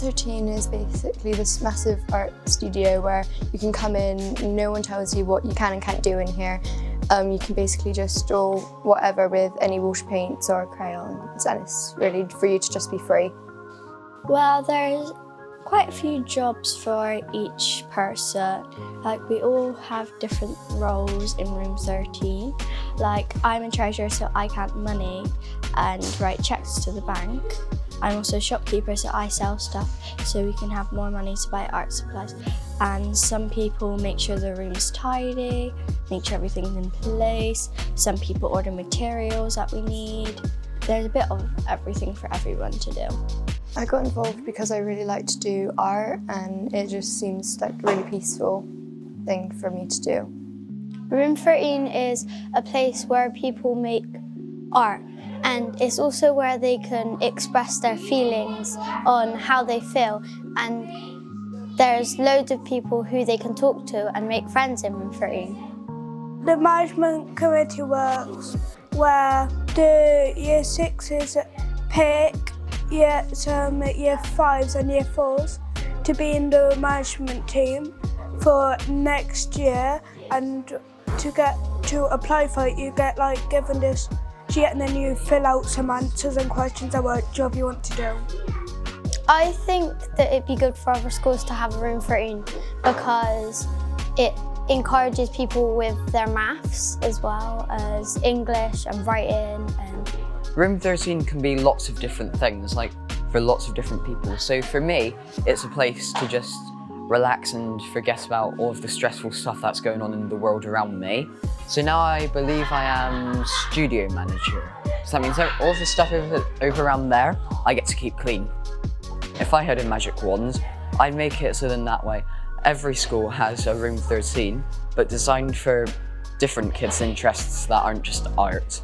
Room 13 is basically this massive art studio where you can come in, no one tells you what you can and can't do in here. You can basically just draw whatever with any wash paints or crayons, and it's really for you to just be free. Well, there's quite a few jobs for each person. Like, we all have different roles in Room 13. Like, I'm a treasurer, so I count money and write checks to the bank. I'm also a shopkeeper, so I sell stuff so we can have more money to buy art supplies. And some people make sure the room's tidy, make sure everything's in place. Some people order materials that we need. There's a bit of everything for everyone to do. I got involved because I really like to do art, and it just seems like a really peaceful thing for me to do. Room 13 is a place where people make art, and it's also where they can express their feelings on how they feel, and there's loads of people who they can talk to and make friends in Room 13. The management committee works where the year 6s pick year 5s and year 4s to be in the management team for next year, and to apply for it you get given this sheet and then you fill out some answers and questions about what job you want to do. I think that it'd be good for other schools to have a Room 13 because it encourages people with their maths as well as English and writing. And Room 13 can be lots of different things, like for lots of different people. So for me, it's a place to just relax and forget about all of the stressful stuff that's going on in the world around me. So now I believe I am studio manager. So that means all the stuff over around there, I get to keep clean. If I had a magic wand, I'd make it so then that way every school has a Room 13, but designed for different kids' interests that aren't just art.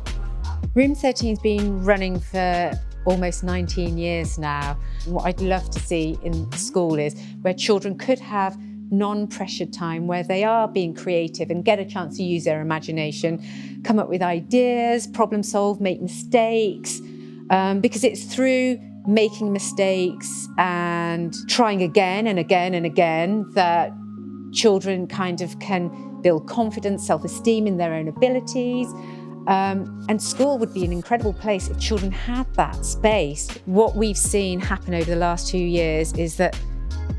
Room 13's been running for almost 19 years now. And what I'd love to see in school is where children could have non-pressured time where they are being creative and get a chance to use their imagination, come up with ideas, problem solve, make mistakes, because it's through making mistakes and trying again and again and again that children kind of can build confidence, self-esteem in their own abilities. And school would be an incredible place if children had that space. What we've seen happen over the last 2 years is that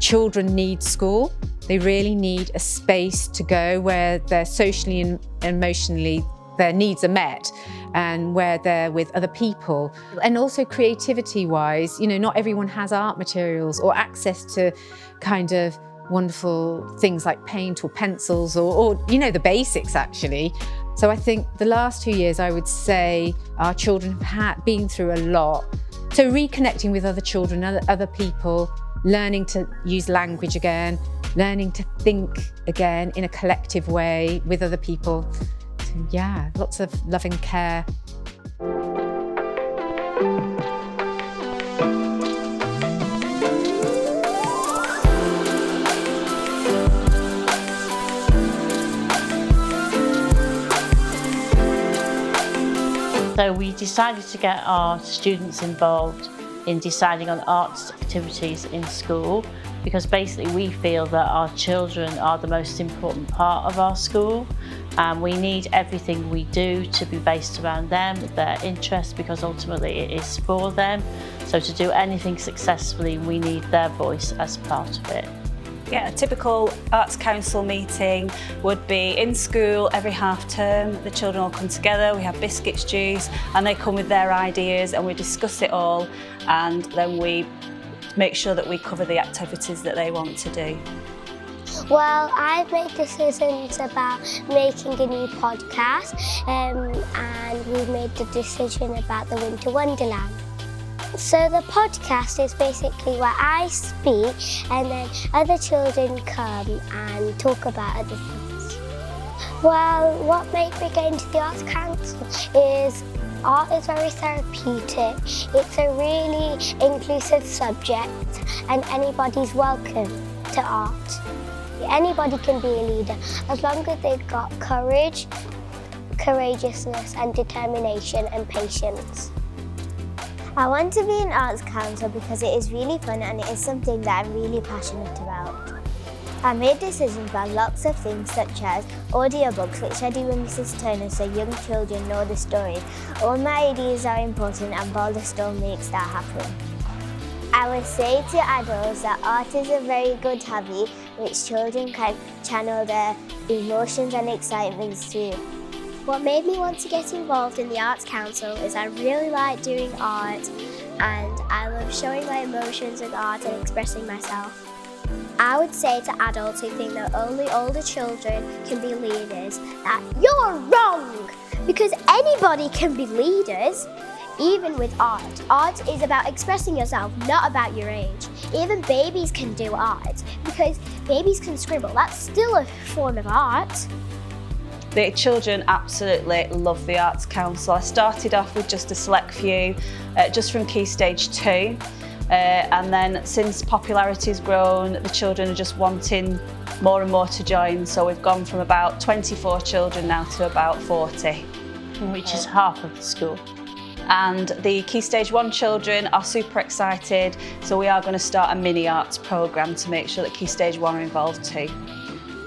children need school. They really need a space to go where they're socially and emotionally, their needs are met, and where they're with other people. And also creativity-wise, not everyone has art materials or access to kind of wonderful things like paint or pencils or the basics actually. So I think the last 2 years, I would say our children have been through a lot. So reconnecting with other children, other people, learning to use language again, learning to think again in a collective way with other people. So yeah, lots of love and care. So we decided to get our students involved in deciding on arts activities in school because basically we feel that our children are the most important part of our school, and we need everything we do to be based around them, their interests, because ultimately it is for them. So to do anything successfully, we need their voice as part of it. Yeah, a typical Arts Council meeting would be in school every half term. The children all come together, we have biscuits, juice, and they come with their ideas and we discuss it all, and then we make sure that we cover the activities that they want to do. Well, I've made decisions about making a new podcast, and we've made the decision about the Winter Wonderland. So the podcast is basically where I speak and then other children come and talk about other things. Well, what made me go into the Arts Council is art is very therapeutic. It's a really inclusive subject and anybody's welcome to art. Anybody can be a leader as long as they've got courage, courageousness and determination and patience. I want to be an arts counsellor because it is really fun and it is something that I'm really passionate about. I made decisions about lots of things such as audiobooks, which I do with Mrs. Turner so young children know the story. All my ideas are important and Balderstones makes that happen. I would say to adults that art is a very good hobby which children can channel their emotions and excitements through. What made me want to get involved in the Arts Council is I really like doing art and I love showing my emotions with art and expressing myself. I would say to adults who think that only older children can be leaders that you're wrong! Because anybody can be leaders, even with art. Art is about expressing yourself, not about your age. Even babies can do art because babies can scribble. That's still a form of art. The children absolutely love the Arts Council. I started off with just a select few, just from Key Stage 2. And then since popularity has grown, the children are just wanting more and more to join. So we've gone from about 24 children now to about 40. Which is half of the school. And the Key Stage 1 children are super excited. So we are going to start a mini arts programme to make sure that Key Stage 1 are involved too.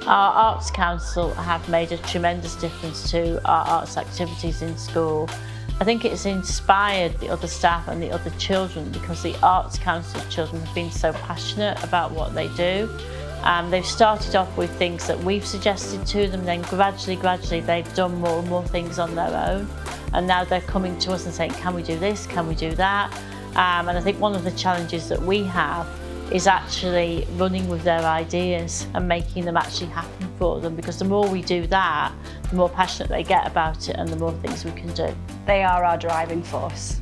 Our Arts Council have made a tremendous difference to our arts activities in school. I think it's inspired the other staff and the other children because the Arts Council children have been so passionate about what they do. They've started off with things that we've suggested to them, then gradually they've done more and more things on their own. And now they're coming to us and saying, can we do this, can we do that? And I think one of the challenges that we have is actually running with their ideas and making them actually happen for them, because the more we do that, the more passionate they get about it and the more things we can do. They are our driving force.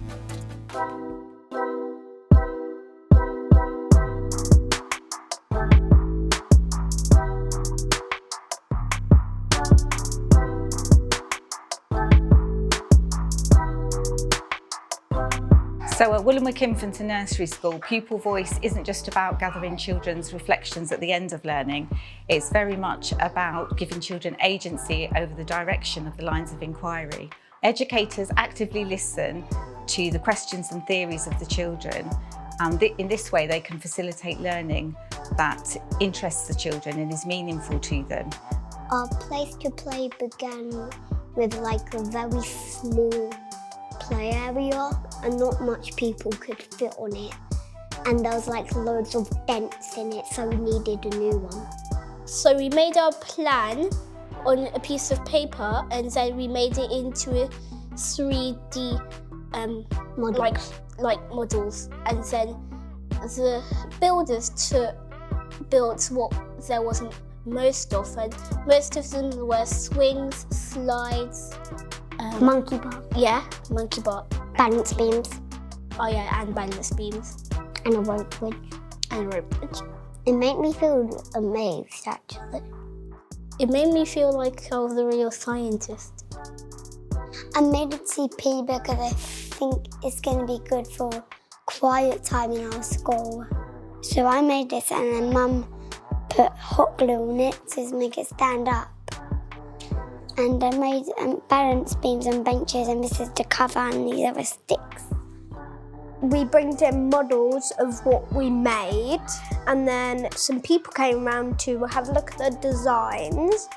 So at Woolenwick Infant and Nursery School, Pupil Voice isn't just about gathering children's reflections at the end of learning. It's very much about giving children agency over the direction of the lines of inquiry. Educators actively listen to the questions and theories of the children, and in this way they can facilitate learning that interests the children and is meaningful to them. Our place to play began with like a very small play area and not much people could fit on it, and there was like loads of dents in it, so we needed a new one. So we made our plan on a piece of paper and then we made it into a 3D Models. like models, and then the builders built what there wasn't most of, and most of them were swings, slides, Monkey bar. yeah, monkey bar, Balance beams. oh yeah, and balance beams, And a rope bridge. and rope bridge. It made me feel amazed actually. It made me feel like I was a real scientist. I made a TP because I think it's going to be good for quiet time in our school. So I made this and then Mum put hot glue on it to make it stand up. And I made balance beams and benches and this is the cover and these other sticks. We bring in models of what we made, and then some people came around to have a look at the designs,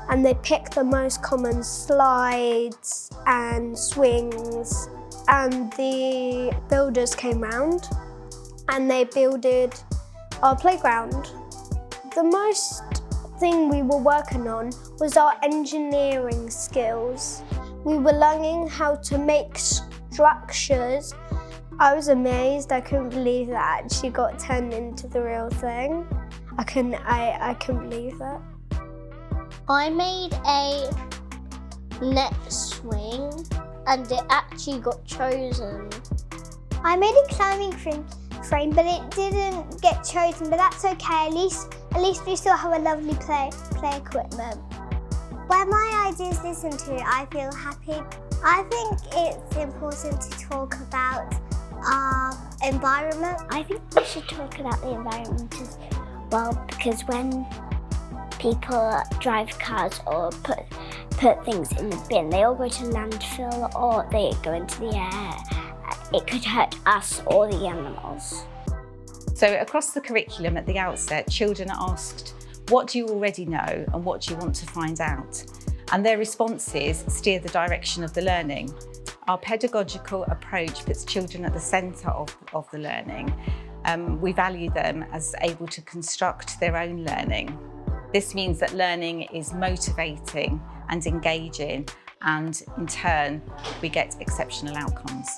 and they picked the most common slides and swings, and the builders came round and they builded our playground. The most thing we were working on was our engineering skills. We were learning how to make structures. I was amazed. I couldn't believe that actually got turned into the real thing. I couldn't believe that. I made a net swing and it actually got chosen. I made a climbing frame, but it didn't get chosen, but that's okay. At least we still have a lovely play equipment. When my ideas listened to, I feel happy. I think it's important to talk about our environment. I think we should talk about the environment as well, because when people drive cars or put things in the bin, they all go to landfill or they go into the air. it could hurt us or the animals. So across the curriculum at the outset, children are asked, what do you already know and what do you want to find out? And their responses steer the direction of the learning. Our pedagogical approach puts children at the centre of the learning. We value them as able to construct their own learning. This means that learning is motivating and engaging, and in turn, we get exceptional outcomes.